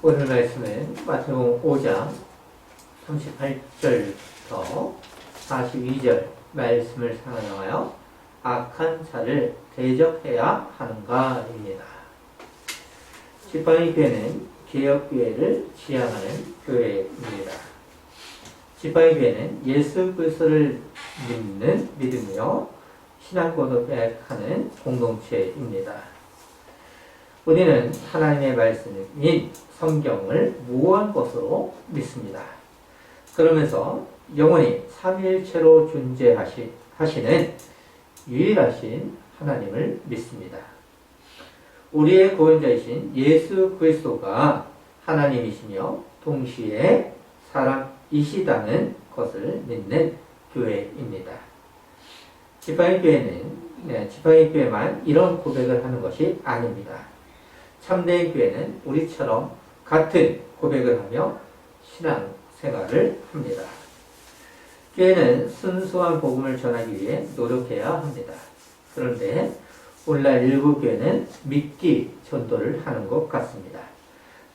오늘 말씀은 마태복음 5장 38절부터 42절 말씀을 상하여 악한 자를 대적해야 하는가입니다. 지팡이 교회는 개혁교회를 지향하는 교회입니다. 지팡이 교회는 예수 그리스도를 믿는 믿으며 신앙 고백하는 공동체입니다. 우리는 하나님의 말씀인 성경을 무한 것으로 믿습니다. 그러면서 영원히 삼위일체로 존재하시는 유일하신 하나님을 믿습니다. 우리의 구원자이신 예수 그리스도가 하나님이시며 동시에 사람이시다는 것을 믿는 교회입니다. 지팡이 교회만 이런 고백을 하는 것이 아닙니다. 참된 교회는 우리처럼 같은 고백을 하며 신앙생활을 합니다. 교회는 순수한 복음을 전하기 위해 노력해야 합니다. 그런데 오늘날 일부 교회는 믿기 전도를 하는 것 같습니다.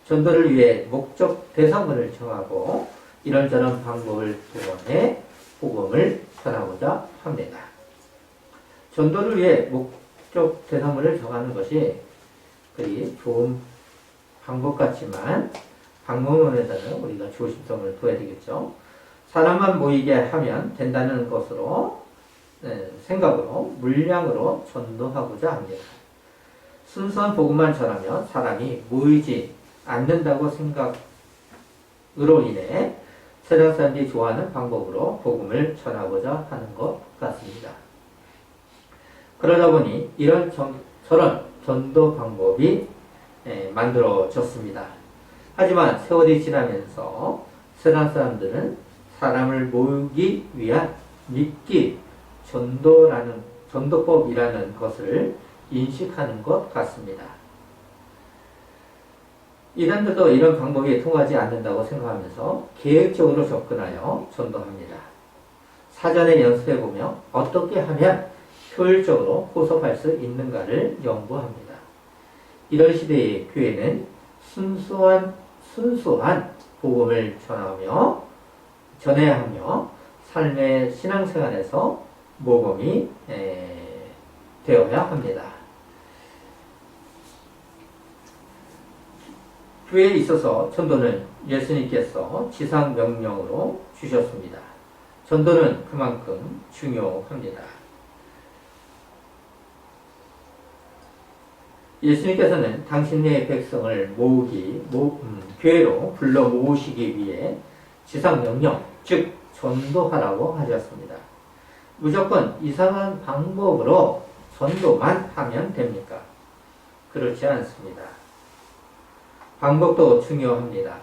전도를 위해 목적 대상을 정하고 이런저런 방법을 동원해 복음을 전하고자 합니다. 전도를 위해 목적 대상을 정하는 것이 그리 좋은 방법 같지만 방법론에서는 우리가 조심성을 둬야 되겠죠. 사람만 모이게 하면 된다는 것으로 생각으로 물량으로 전도하고자 합니다. 순수한 복음만 전하면 사람이 모이지 않는다고 생각으로 인해 세상 사람들이 좋아하는 방법으로 복음을 전하고자 하는 것 같습니다. 그러다 보니 저런 전도 방법이 만들어졌습니다. 하지만 세월이 지나면서 세상 사람들은 사람을 모으기 위한 믿기 전도법이라는 것을 인식하는 것 같습니다. 이단들도 이런 방법이 통하지 않는다고 생각하면서 계획적으로 접근하여 전도합니다. 사전에 연습해보며 어떻게 하면 효율적으로 호sob할 수 있는가를 연구합니다. 이런 시대의 교회는 순수한 복음을 전해야 하며 삶의 신앙생활에서 모범이 되어야 합니다. 교회에 있어서 전도는 예수님께서 지상 명령으로 주셨습니다. 전도는 그만큼 중요합니다. 예수님께서는 당신의 백성을 교회로 불러 모으시기 위해 지상 명령, 즉 전도하라고 하셨습니다. 무조건 이상한 방법으로 전도만 하면 됩니까? 그렇지 않습니다. 방법도 중요합니다.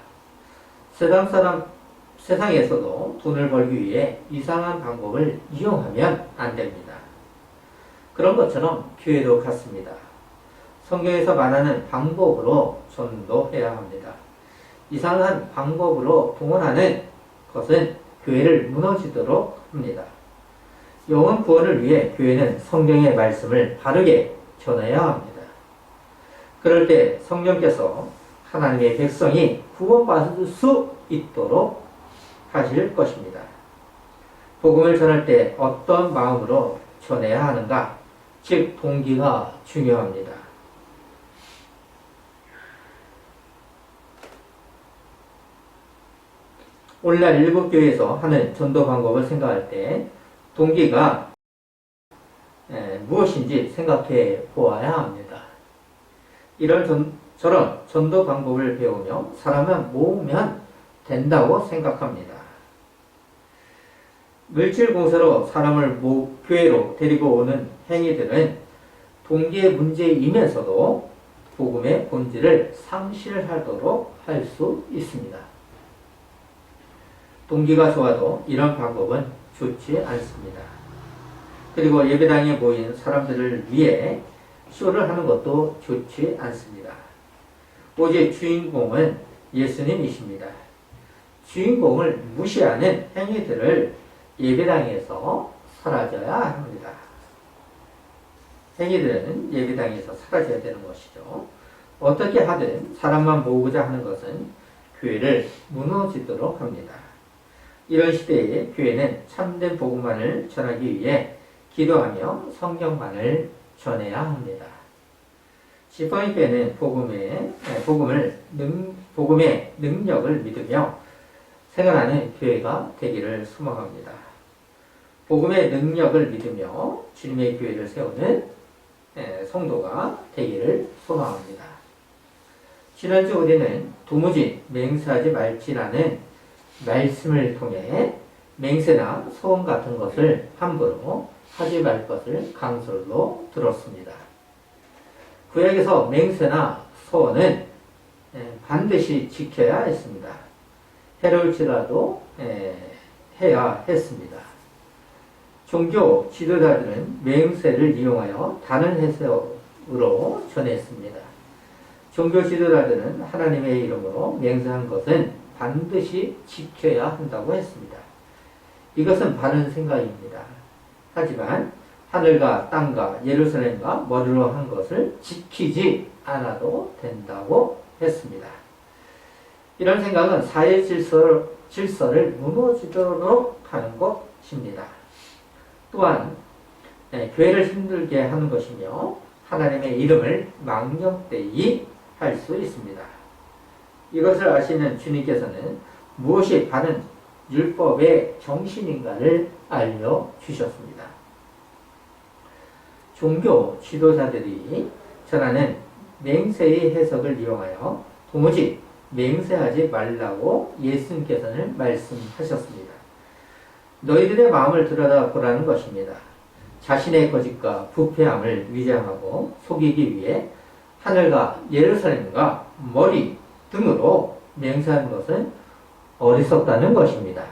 세상에서도 돈을 벌기 위해 이상한 방법을 이용하면 안 됩니다. 그런 것처럼 교회도 같습니다. 성경에서 말하는 방법으로 전도해야 합니다. 이상한 방법으로 동원하는 것은 교회를 무너지도록 합니다. 영혼 구원을 위해 교회는 성경의 말씀을 바르게 전해야 합니다. 그럴 때 성령께서 하나님의 백성이 구원받을 수 있도록 하실 것입니다. 복음을 전할 때 어떤 마음으로 전해야 하는가? 즉 동기가 중요합니다. 오늘날 일부 교회에서 하는 전도 방법을 생각할 때 동기가 무엇인지 생각해 보아야 합니다. 저런 전도 방법을 배우며 사람을 모으면 된다고 생각합니다. 물질 공세로 사람을 교회로 데리고 오는 행위들은 동기의 문제이면서도 복음의 본질을 상실하도록 할 수 있습니다. 동기가 좋아도 이런 방법은 좋지 않습니다. 그리고 예배당에 모인 사람들을 위해 쇼를 하는 것도 좋지 않습니다. 오직 주인공은 예수님이십니다. 주인공을 무시하는 행위들을 예배당에서 사라져야 합니다. 행위들은 예배당에서 사라져야 되는 것이죠. 어떻게 하든 사람만 모으고자 하는 것은 교회를 무너지도록 합니다. 이런 시대에 교회는 참된 복음만을 전하기 위해 기도하며 성경만을 전해야 합니다. 지팡이 교회는 복음의 능력을 믿으며 생활하는 교회가 되기를 소망합니다. 복음의 능력을 믿으며 주님의 교회를 세우는 성도가 되기를 소망합니다. 지난주 우리는 도무지 맹세하지 말지라는 말씀을 통해 맹세나 소원 같은 것을 함부로 하지 말 것을 강설로 들었습니다. 구약에서 맹세나 소원은 반드시 지켜야 했습니다. 해로울지라도 해야 했습니다. 종교 지도자들은 맹세를 이용하여 다른 해석으로 전했습니다. 종교 지도자들은 하나님의 이름으로 맹세한 것은 반드시 지켜야 한다고 했습니다. 이것은 바른 생각입니다. 하지만 하늘과 땅과 예루살렘과 머리로 한 것을 지키지 않아도 된다고 했습니다. 이런 생각은 사회 질서를 무너지도록 하는 것입니다. 또한 교회를 힘들게 하는 것이며 하나님의 이름을 망령되이 할 수 있습니다. 이것을 아시는 주님께서는 무엇이 바른 율법의 정신인가를 알려주셨습니다. 종교 지도자들이 전하는 맹세의 해석을 이용하여 도무지 맹세하지 말라고 예수님께서는 말씀하셨습니다. 너희들의 마음을 들여다보라는 것입니다. 자신의 거짓과 부패함을 위장하고 속이기 위해 하늘과 예루살렘과 머리 등으로 맹세하는 것은 어리석다는 것입니다.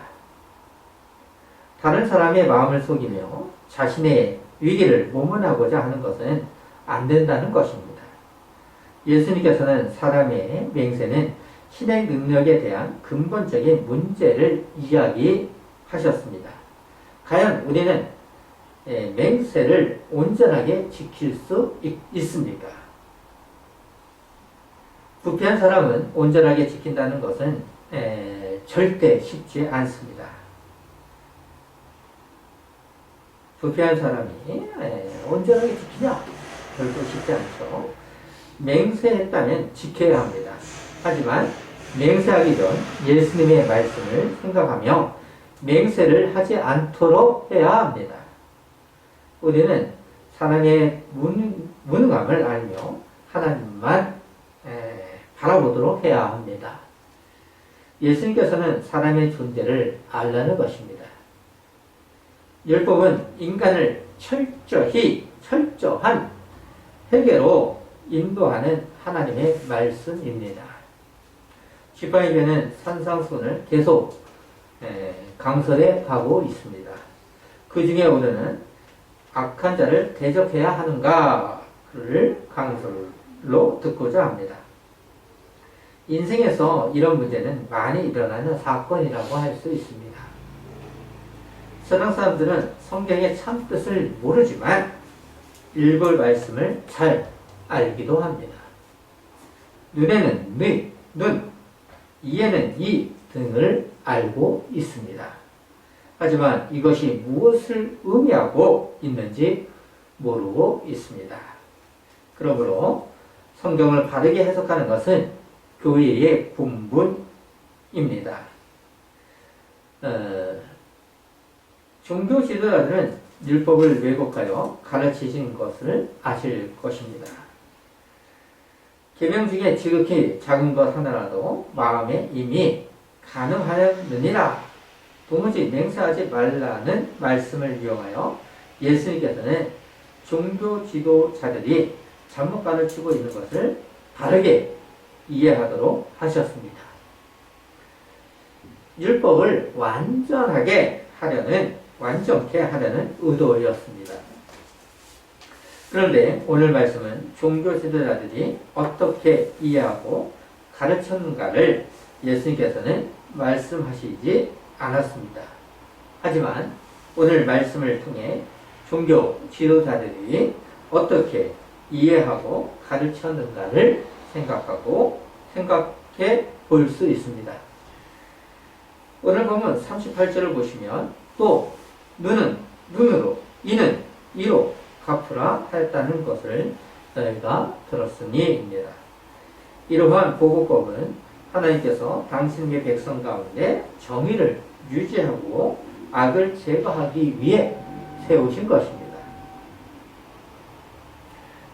다른 사람의 마음을 속이며 자신의 위기를 모면하고자 하는 것은 안 된다는 것입니다. 예수님께서는 사람의 맹세는 신의 능력에 대한 근본적인 문제를 이야기하셨습니다. 과연 우리는 맹세를 온전하게 지킬 수 있습니까? 부패한 사람은 온전하게 지킨다는 것은 절대 쉽지 않습니다. 부패한 사람이 온전하게 지키냐? 결코 쉽지 않죠. 맹세했다면 지켜야 합니다. 하지만 맹세하기 전 예수님의 말씀을 생각하며 맹세를 하지 않도록 해야 합니다. 우리는 사람의 무능함을 알며 하나님만 바라보도록 해야 합니다. 예수님께서는 사람의 존재를 알라는 것입니다. 율법은 인간을 철저한 회개로 인도하는 하나님의 말씀입니다. 지팡이 교회는 산상수훈을 계속 강설해 가고 있습니다. 그 중에 오늘은 악한 자를 대적해야 하는가를 강설로 듣고자 합니다. 인생에서 이런 문제는 많이 일어나는 사건이라고 할 수 있습니다. 세상 사람들은 성경의 참뜻을 모르지만 읽을 말씀을 잘 알기도 합니다. 눈에는 눈, 이에는 이 등을 알고 있습니다. 하지만 이것이 무엇을 의미하고 있는지 모르고 있습니다. 그러므로 성경을 바르게 해석하는 것은 교회의 본분입니다. 종교 지도자들은 율법을 왜곡하여 가르치신 것을 아실 것입니다. 계명 중에 지극히 작은 것 하나라도 마음에 이미 가능하였느니라 도무지 맹세하지 말라는 말씀을 이용하여 예수님께서는 종교 지도자들이 잘못 가르치고 있는 것을 바르게 이해하도록 하셨습니다. 율법을 완전케 하려는 의도였습니다. 그런데 오늘 말씀은 종교 지도자들이 어떻게 이해하고 가르쳤는가를 예수님께서는 말씀하시지 않았습니다. 하지만 오늘 말씀을 통해 종교 지도자들이 어떻게 이해하고 가르쳤는가를 생각하고 생각해 볼 수 있습니다. 오늘 보면 38절을 보시면 또 눈은 눈으로 이는 이로 갚으라 하였다는 것을 너희가 들었으니입니다. 이러한 보고법은 하나님께서 당신의 백성 가운데 정의를 유지하고 악을 제거하기 위해 세우신 것입니다.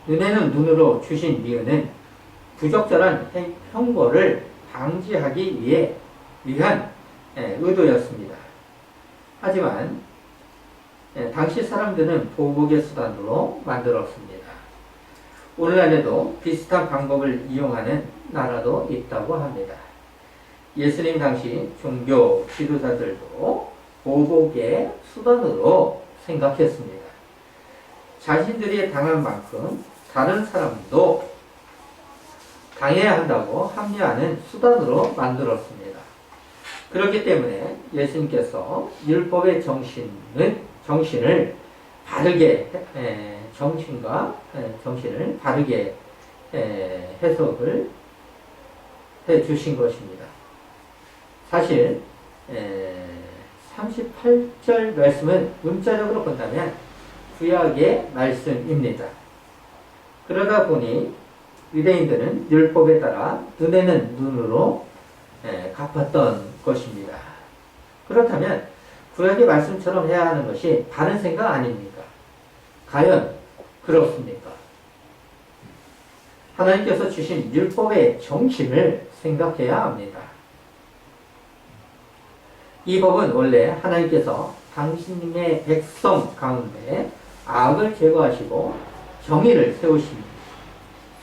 눈에는 눈으로 주신 미은은 부적절한 형벌을 방지하기 위한 의도였습니다. 하지만 당시 사람들은 보복의 수단으로 만들었습니다. 오늘날에도 비슷한 방법을 이용하는 나라도 있다고 합니다. 예수님 당시 종교 지도자들도 보복의 수단으로 생각했습니다. 자신들이 당한 만큼 다른 사람도 당해야 한다고 합리하는 수단으로 만들었습니다. 그렇기 때문에 예수님께서 율법의 정신을 바르게 정신을 바르게 해석을 해 주신 것입니다. 사실 38절 말씀은 문자적으로 본다면 구약의 말씀입니다. 그러다 보니 유대인들은 율법에 따라 눈에는 눈으로 갚았던 것입니다. 그렇다면 구약의 말씀처럼 해야 하는 것이 바른 생각 아닙니까? 과연 그렇습니까? 하나님께서 주신 율법의 정신을 생각해야 합니다. 이 법은 원래 하나님께서 당신의 백성 가운데 악을 제거하시고 정의를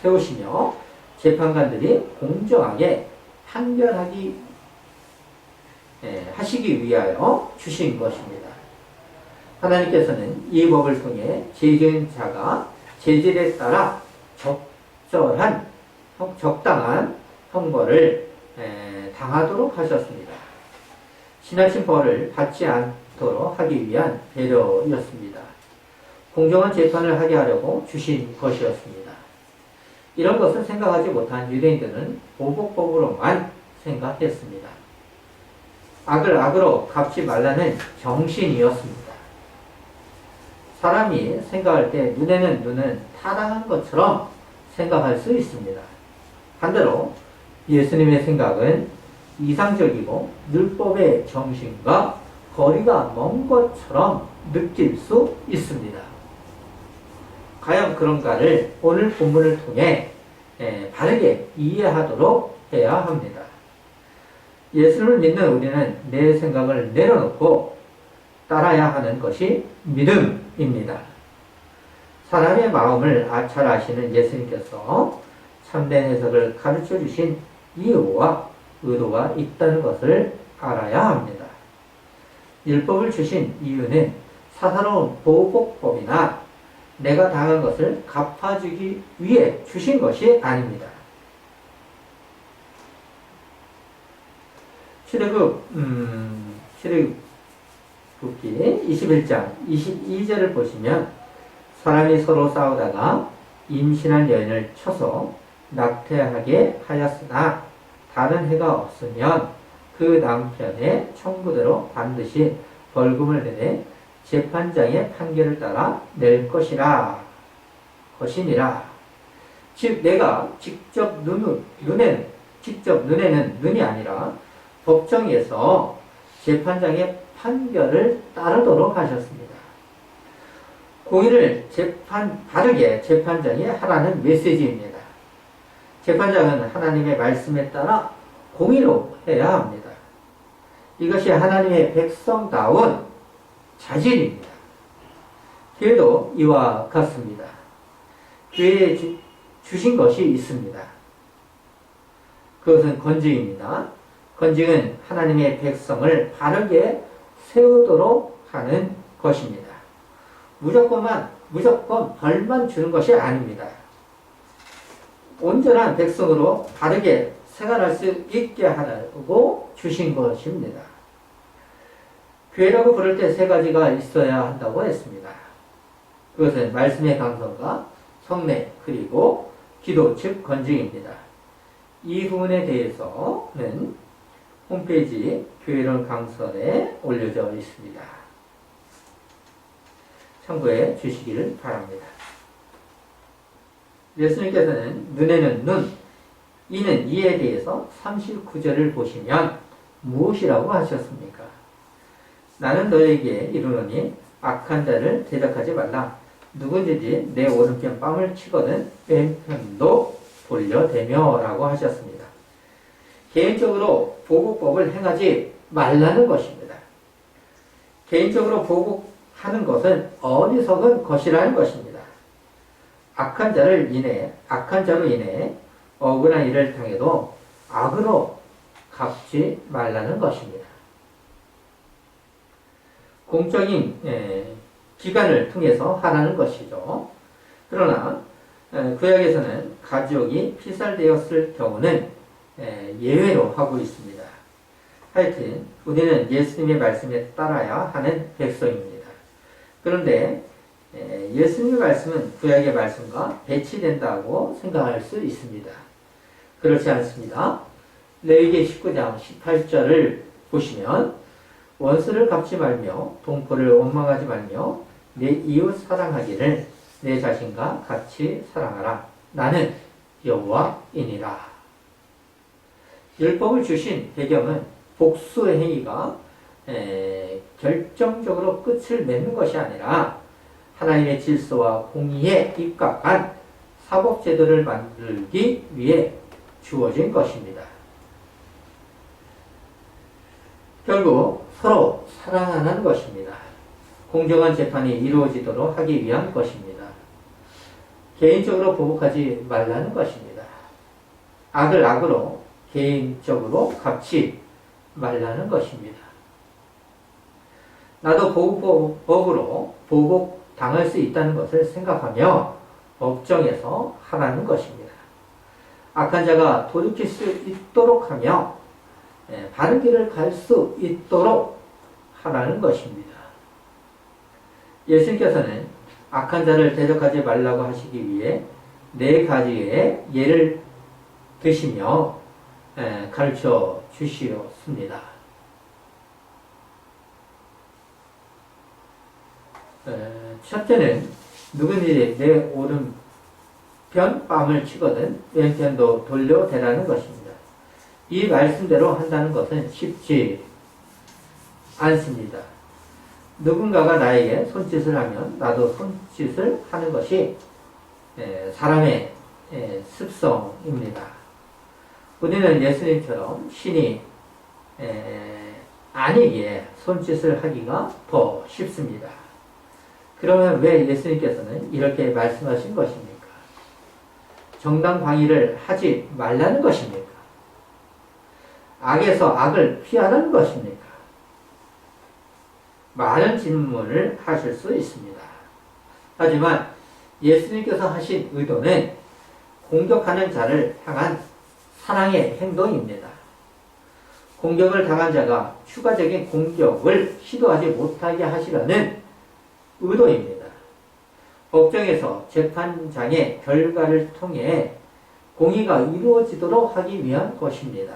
세우시며 재판관들이 공정하게 하시기 위하여 주신 것입니다. 하나님께서는 이 법을 통해 죄지은 자가 죄질에 따라 적당한 형벌을 당하도록 하셨습니다. 지나친 벌을 받지 않도록 하기 위한 배려였습니다. 공정한 재판을 하게 하려고 주신 것이었습니다. 이런 것을 생각하지 못한 유대인들은 보복법으로만 생각했습니다. 악을 악으로 갚지 말라는 정신이었습니다. 사람이 생각할 때 눈에는 눈은 타당한 것처럼 생각할 수 있습니다. 반대로 예수님의 생각은 이상적이고 율법의 정신과 거리가 먼 것처럼 느낄 수 있습니다. 과연 그런가를 오늘 본문을 통해 바르게 이해하도록 해야 합니다. 예수를 믿는 우리는 내 생각을 내려놓고 따라야 하는 것이 믿음입니다. 사람의 마음을 잘 아시는 예수님께서 참된 해석을 가르쳐 주신 이유와 의도가 있다는 것을 알아야 합니다. 율법을 주신 이유는 사사로운 보복법이나 내가 당한 것을 갚아주기 위해 주신 것이 아닙니다. 출애굽기 21장 22절을 보시면 사람이 서로 싸우다가 임신한 여인을 쳐서 낙태하게 하였으나 다른 해가 없으면 그 남편의 청구대로 반드시 벌금을 내되 재판장의 판결을 따라 낼 것이니라. 즉 내가 직접 눈에는 눈이 아니라 법정에서 재판장의 판결을 따르도록 하셨습니다. 공의를 바르게 재판장이 하라는 메시지입니다. 재판장은 하나님의 말씀에 따라 공의로 해야 합니다. 이것이 하나님의 백성다운 자질입니다. 교회도 이와 같습니다. 교회에 주신 것이 있습니다. 그것은 건증입니다. 건증은 하나님의 백성을 바르게 세우도록 하는 것입니다. 무조건 벌만 주는 것이 아닙니다. 온전한 백성으로 바르게 생활할 수 있게 하라고 주신 것입니다. 교회라고 부를 때 세 가지가 있어야 한다고 했습니다. 그것은 말씀의 강성과 성례 그리고 기도 즉 건증입니다. 이 부분에 대해서는 홈페이지 교회론 강설에 올려져 있습니다. 참고해 주시기를 바랍니다. 예수님께서는 눈에는 눈, 이는 이에 대해서 39절을 보시면 무엇이라고 하셨습니까? 나는 너에게 이르노니 악한 자를 대적하지 말라. 누구든지 내 오른편 뺨을 치거든 왼편도 돌려대며 라고 하셨습니다. 개인적으로 보복법을 행하지 말라는 것입니다. 개인적으로 보복하는 것은 어리석은 것이라는 것입니다. 악한 자로 인해 억울한 일을 당해도 악으로 갚지 말라는 것입니다. 공적인 기관을 통해서 하라는 것이죠. 그러나 구약에서는 가족이 피살되었을 경우는 예외로 하고 있습니다. 하여튼 우리는 예수님의 말씀에 따라야 하는 백성입니다. 그런데 예수님의 말씀은 구약의 말씀과 배치된다고 생각할 수 있습니다. 그렇지 않습니다. 레위기 19장 18절을 보시면 원수를 갚지 말며 동포를 원망하지 말며 내 이웃 사랑하기를 내 자신과 같이 사랑하라. 나는 여호와이니라. 율법을 주신 배경은 복수 행위가 결정적으로 끝을 맺는 것이 아니라 하나님의 질서와 공의에 입각한 사법제도를 만들기 위해 주어진 것입니다. 결국 서로 사랑하는 것입니다. 공정한 재판이 이루어지도록 하기 위한 것입니다. 개인적으로 보복하지 말라는 것입니다. 악을 악으로 개인적으로 갚지 말라는 것입니다. 나도 법으로 보복당할 수 있다는 것을 생각하며 법정에서 하라는 것입니다. 악한 자가 돌이킬 수 있도록 하며 바른 길을 갈 수 있도록 하라는 것입니다. 예수님께서는 악한 자를 대적하지 말라고 하시기 위해 4가지의 예를 드시며 가르쳐 주시었습니다. 첫째는 누구든지 내 오른편 뺨을 치거든 왼편도 돌려대라는 것입니다. 이 말씀대로 한다는 것은 쉽지 않습니다. 누군가가 나에게 손짓을 하면 나도 손짓을 하는 것이 사람의 습성입니다. 우리는 예수님처럼 신이 아니기에 손짓을 하기가 더 쉽습니다. 그러면 왜 예수님께서는 이렇게 말씀하신 것입니까? 정당방위를 하지 말라는 것입니까? 악에서 악을 피하라는 것입니까? 많은 질문을 하실 수 있습니다. 하지만 예수님께서 하신 의도는 공격하는 자를 향한 사랑의 행동입니다. 공격을 당한 자가 추가적인 공격을 시도하지 못하게 하시려는 의도입니다. 법정에서 재판장의 결과를 통해 공의가 이루어지도록 하기 위한 것입니다.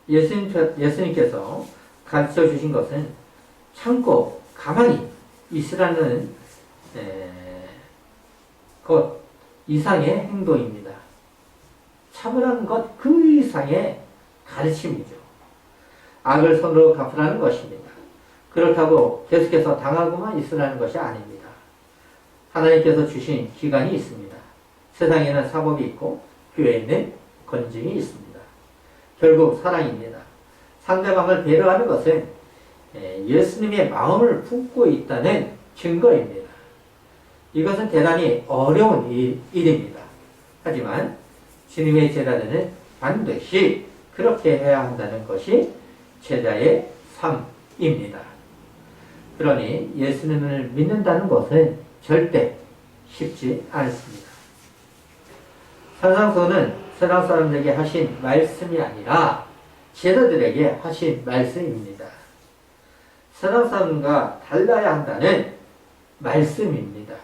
예수님께서 가르쳐 주신 것은 참고 가만히 있으라는 것 이상의 행동입니다. 참으라는 것 그 이상의 가르침이죠. 악을 손으로 갚으라는 것입니다. 그렇다고 계속해서 당하고만 있으라는 것이 아닙니다. 하나님께서 주신 기간이 있습니다. 세상에는 사법이 있고 교회에는 건증이 있습니다. 결국 사랑입니다. 상대방을 배려하는 것은 예수님의 마음을 품고 있다는 증거입니다. 이것은 대단히 어려운 일입니다. 하지만 주님의 제자들은 반드시 그렇게 해야 한다는 것이 제자의 삶입니다. 그러니 예수님을 믿는다는 것은 절대 쉽지 않습니다. 산상수는 세상 사람들에게 하신 말씀이 아니라 제자들에게 하신 말씀입니다. 세상 사람과 달라야 한다는 말씀입니다.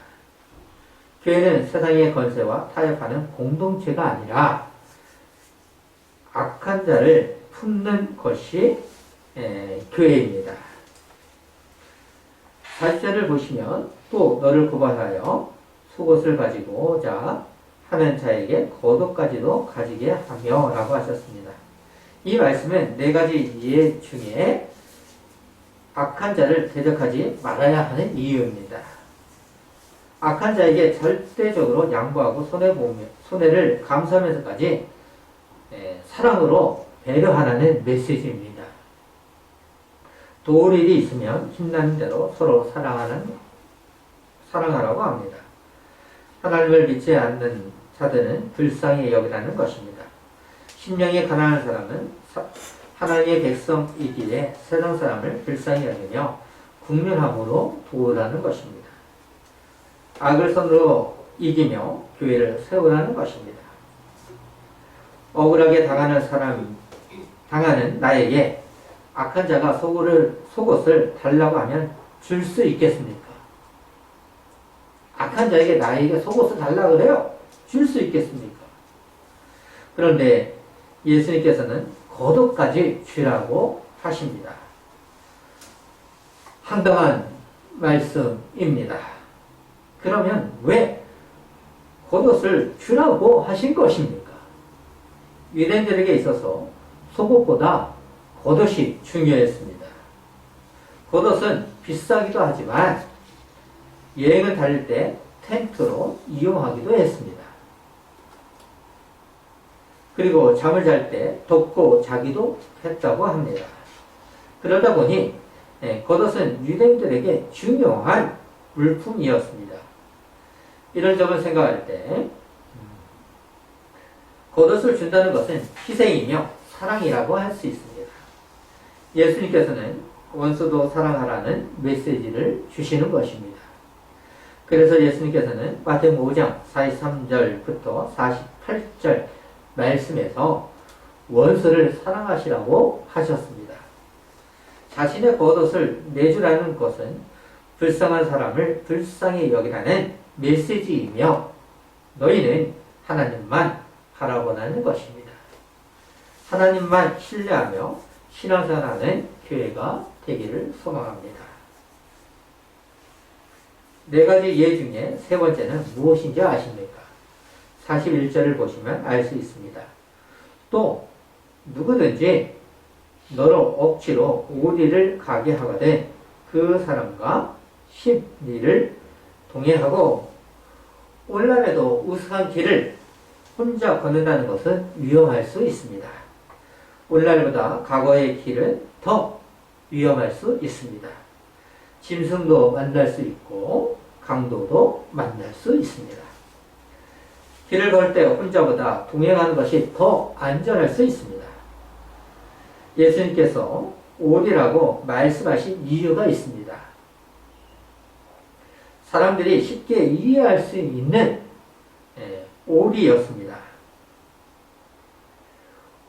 교회는 세상의 권세와 타협하는 공동체가 아니라 악한 자를 품는 것이 교회입니다. 40절을 보시면 또 너를 고발하여 속옷을 가지고자 하는 자에게 겉옷까지도 가지게 하며 라고 하셨습니다. 이 말씀은 네 가지 예 중에 악한 자를 대적하지 말아야 하는 이유입니다. 악한 자에게 절대적으로 양보하고 손해를 감수하면서까지 사랑으로 배려하라는 메시지입니다. 도울 일이 있으면 힘나는 대로 서로 사랑하라고 합니다. 하나님을 믿지 않는 자들은 불쌍히 여기라는 것입니다. 심령이 가난한 사람은 하나님의 백성이기에 세상 사람을 불쌍히 여기며 국면함으로 도우라는 것입니다. 악을 손으로 이기며 교회를 세우라는 것입니다. 억울하게 당하는 나에게 악한 자가 속옷을 달라고 하면 줄 수 있겠습니까? 악한 자에게 나에게 속옷을 달라고 그래요? 줄 수 있겠습니까? 그런데 예수님께서는 겉옷까지 주라고 하십니다. 황당한 말씀입니다. 그러면 왜 겉옷을 주라고 하신 것입니까? 유대인들에게 있어서 속옷보다 겉옷이 중요했습니다. 겉옷은 비싸기도 하지만 여행을 다닐 때 텐트로 이용하기도 했습니다. 그리고 잠을 잘 때 덮고 자기도 했다고 합니다. 그러다 보니 겉옷은 유대인들에게 중요한 물품이었습니다. 이런 점을 생각할 때 겉옷을 준다는 것은 희생이며 사랑이라고 할 수 있습니다. 예수님께서는 원수도 사랑하라는 메시지를 주시는 것입니다. 그래서 예수님께서는 마태복음 5장 43절부터 48절 말씀에서 원수를 사랑하시라고 하셨습니다. 자신의 겉옷을 내주라는 것은 불쌍한 사람을 불쌍히 여기라는 메시지이며 너희는 하나님만 바라보라는 것입니다. 하나님만 신뢰하며 신앙생활하는 교회가 되기를 소망합니다. 네 가지 예 중에 세 번째는 무엇인지 아십니까? 41절을 보시면 알 수 있습니다. 또 누구든지 너로 억지로 오리를 가게 하거든 그 사람과 10리를 동행하고 오늘날에도 우스한 길을 혼자 걷는다는 것은 위험할 수 있습니다. 오늘날보다 과거의 길은 더 위험할 수 있습니다. 짐승도 만날 수 있고 강도도 만날 수 있습니다. 길을 걸 때 혼자보다 동행하는 것이 더 안전할 수 있습니다. 예수님께서 오리라고 말씀하신 이유가 있습니다. 사람들이 쉽게 이해할 수 있는 오리였습니다.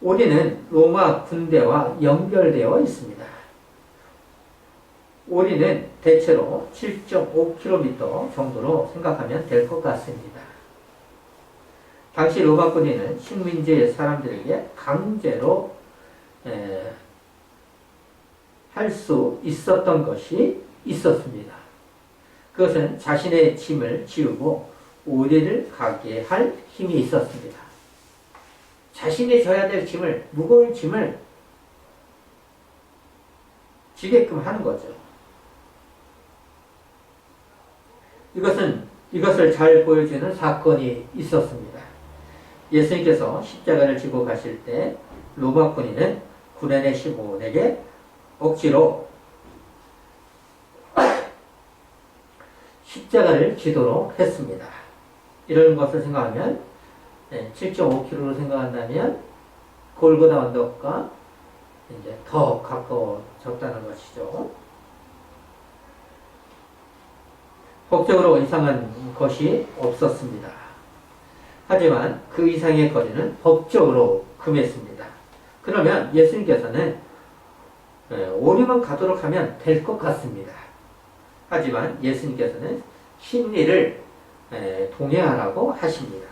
오리는 로마 군대와 연결되어 있습니다. 오리는 대체로 7.5km 정도로 생각하면 될 것 같습니다. 당시 로마 군인은 식민지 사람들에게 강제로 할 수 있었던 것이 있었습니다. 그것은 자신의 짐을 지우고 오리를 가게 할 힘이 있었습니다. 자신이 져야 될 짐을, 무거운 짐을 지게끔 하는 거죠. 이것을 잘 보여주는 사건이 있었습니다. 예수님께서 십자가를 지고 가실 때 로마 군인은 구레네 시몬에게 억지로 십자가를 지도록 했습니다. 이런 것을 생각하면 7.5km로 생각한다면 골고다 언덕과 이제 더 가까워졌다는 것이죠. 법적으로 이상한 것이 없었습니다. 하지만 그 이상의 거리는 법적으로 금했습니다. 그러면 예수님께서는 오리만 가도록 하면 될 것 같습니다. 하지만 예수님께서는 심리를 동행하라고 하십니다.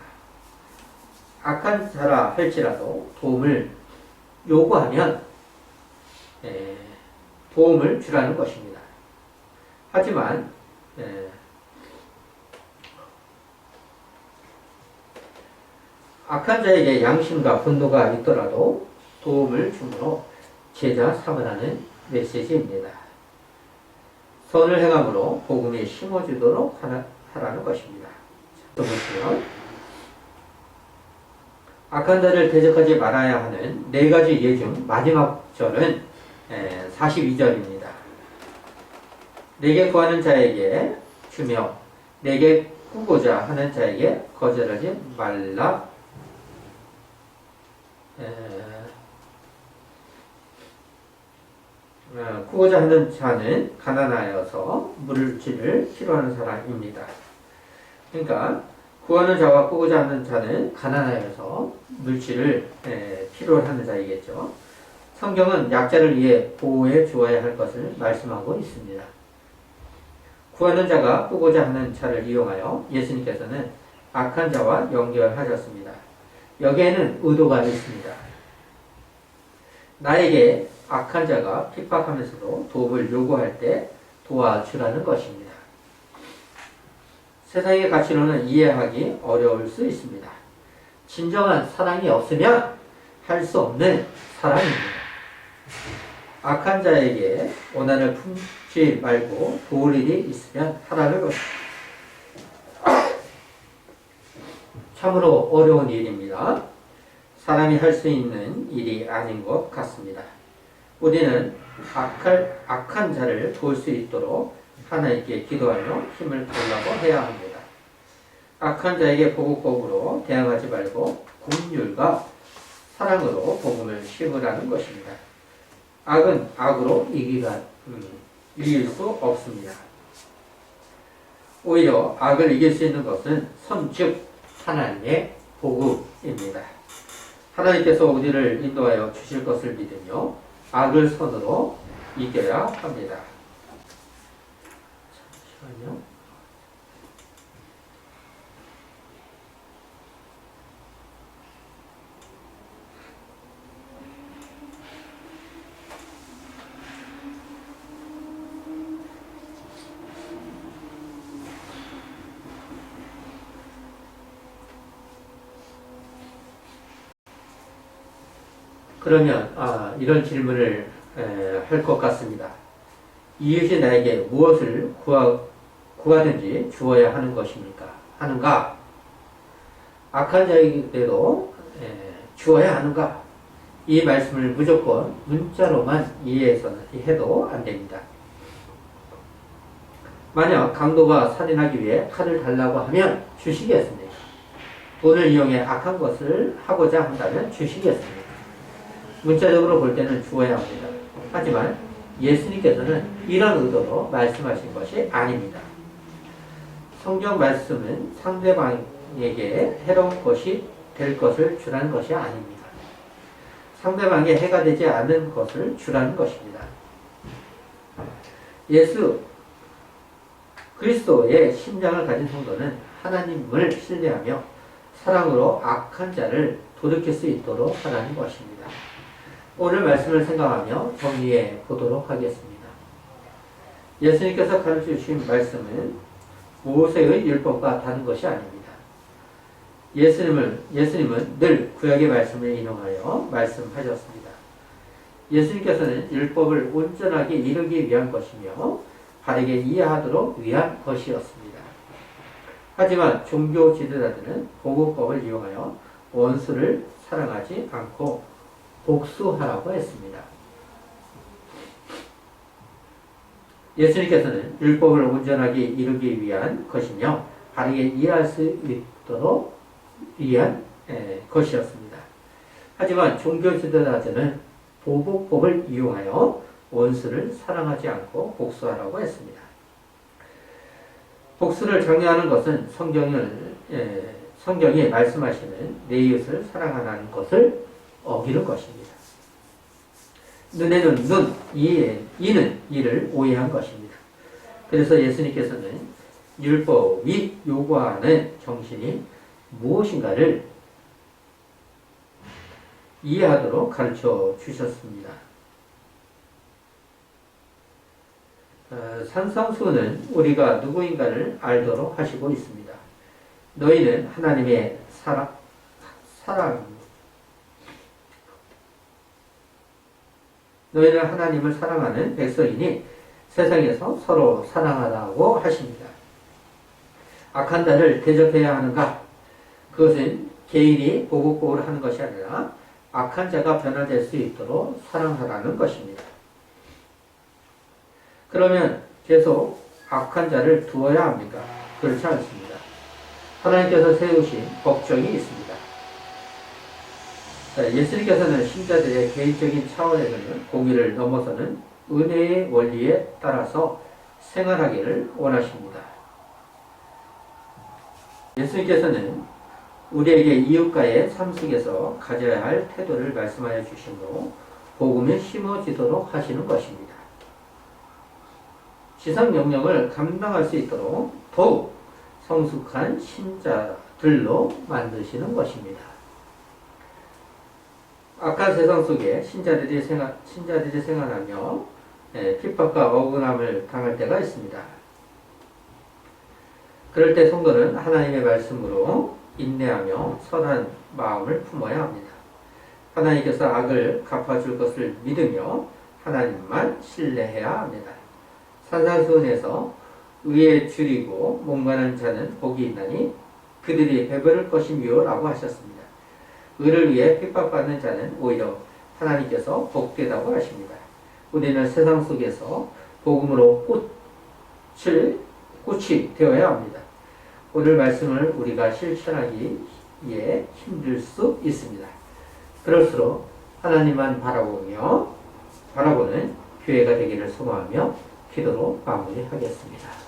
악한 자라 할지라도 도움을 요구하면 도움을 주라는 것입니다. 하지만 악한 자에게 양심과 분노가 있더라도 도움을 주므로 제자 삼으라는 메시지입니다. 선을 행함으로 복음이 심어지도록 하라는 것입니다. 또 보시면 악한 자를 대적하지 말아야 하는 네 가지 예 중 마지막 절은 42절입니다. 내게 구하는 자에게 주며 내게 꾸고자 하는 자에게 거절하지 말라. 구고자 하는 자는 가난하여서 물질을 필요하는 사람입니다. 그러니까 구하는 자와 꾸고자 하는 자는 가난하여서 물질을 필요하는 자이겠죠. 성경은 약자를 위해 보호해 주어야 할 것을 말씀하고 있습니다. 구하는 자가 꾸고자 하는 자를 이용하여 예수님께서는 악한 자와 연결하셨습니다. 여기에는 의도가 있습니다. 나에게 악한 자가 핍박하면서도 도움을 요구할 때 도와주라는 것입니다. 세상의 가치로는 이해하기 어려울 수 있습니다. 진정한 사랑이 없으면 할 수 없는 사랑입니다. 악한 자에게 원한을 품지 말고 도울 일이 있으면 하라는 것입니다. 참으로 어려운 일입니다. 사람이 할 수 있는 일이 아닌 것 같습니다. 우리는 악한 자를 도울 수 있도록 하나님께 기도하며 힘을 달라고 해야 합니다. 악한 자에게 보복법으로 대항하지 말고 긍휼과 사랑으로 복음을 심으라는 것입니다. 악은 악으로 이길 수 없습니다. 오히려 악을 이길 수 있는 것은 선, 즉 하나님의 복음입니다. 하나님께서 우리를 인도하여 주실 것을 믿으며 악을 선으로 이겨야 합니다. 잠시만요. 그러면 이런 질문을 할 것 같습니다. 이웃이 나에게 무엇을 구하든지 주어야 하는 것입니까? 하는가? 악한 자에게도 주어야 하는가? 이 말씀을 무조건 문자로만 이해해도 안 됩니다. 만약 강도가 살인하기 위해 칼을 달라고 하면 주시겠습니까? 돈을 이용해 악한 것을 하고자 한다면 주시겠습니까? 문자적으로 볼 때는 주어야 합니다. 하지만 예수님께서는 이런 의도로 말씀하신 것이 아닙니다. 성경 말씀은 상대방에게 해로운 것이 될 것을 주라는 것이 아닙니다. 상대방에 해가 되지 않는 것을 주라는 것입니다. 예수 그리스도의 심장을 가진 성도는 하나님을 신뢰하며 사랑으로 악한 자를 돌이킬 수 있도록 하라는 것입니다. 오늘 말씀을 생각하며 정리해 보도록 하겠습니다. 예수님께서 가르쳐 주신 말씀은 모세의 율법과 다른 것이 아닙니다. 예수님은 늘 구약의 말씀을 인용하여 말씀하셨습니다. 예수님께서는 율법을 온전하게 이루기 위한 것이며 바르게 이해하도록 위한 것이었습니다. 하지만 종교 지도자들은 보고법을 이용하여 원수를 사랑하지 않고 복수하라고 했습니다. 예수님께서는 율법을 온전하게 이루기 위한 것이며 바르게 이해할 수 있도록 위한 것이었습니다. 하지만 종교 지도자들은 보복법을 이용하여 원수를 사랑하지 않고 복수하라고 했습니다. 복수를 장려하는 것은 성경이 말씀하시는 내 이웃을 사랑하라는 것을 어기는 것입니다. 눈에는 눈, 이는 이를 오해한 것입니다. 그래서 예수님께서는 율법이 요구하는 정신이 무엇인가를 이해하도록 가르쳐 주셨습니다. 산상수는 우리가 누구인가를 알도록 하시고 있습니다. 너희는 하나님의 너희는 하나님을 사랑하는 백성이니 세상에서 서로 사랑하라고 하십니다. 악한 자를 대접해야 하는가? 그것은 개인이 보복복을 하는 것이 아니라 악한 자가 변화될 수 있도록 사랑하라는 것입니다. 그러면 계속 악한 자를 두어야 합니까? 그렇지 않습니다. 하나님께서 세우신 법정이 있습니다. 예수님께서는 신자들의 개인적인 차원에서는 공의를 넘어서는 은혜의 원리에 따라서 생활하기를 원하십니다. 예수님께서는 우리에게 이웃과의 삶 속에서 가져야 할 태도를 말씀하여 주심으로 복음이 심어지도록 하시는 것입니다. 지상 명령을 감당할 수 있도록 더욱 성숙한 신자들로 만드시는 것입니다. 악한 세상 속에 신자들이 생활하며 핍박과 억울함을 당할 때가 있습니다. 그럴 때 성도는 하나님의 말씀으로 인내하며 선한 마음을 품어야 합니다. 하나님께서 악을 갚아줄 것을 믿으며 하나님만 신뢰해야 합니다. 산상수훈에서 의에 줄이고 몸가는 자는 복이 있나니 그들이 배부를 것이며 라고 하셨습니다. 의를 위해 핍박받는 자는 오히려 하나님께서 복되다고 하십니다. 우리는 세상 속에서 복음으로 꽃이 되어야 합니다. 오늘 말씀을 우리가 실천하기에 힘들 수 있습니다. 그럴수록 하나님만 바라보는 교회가 되기를 소망하며 기도로 마무리하겠습니다.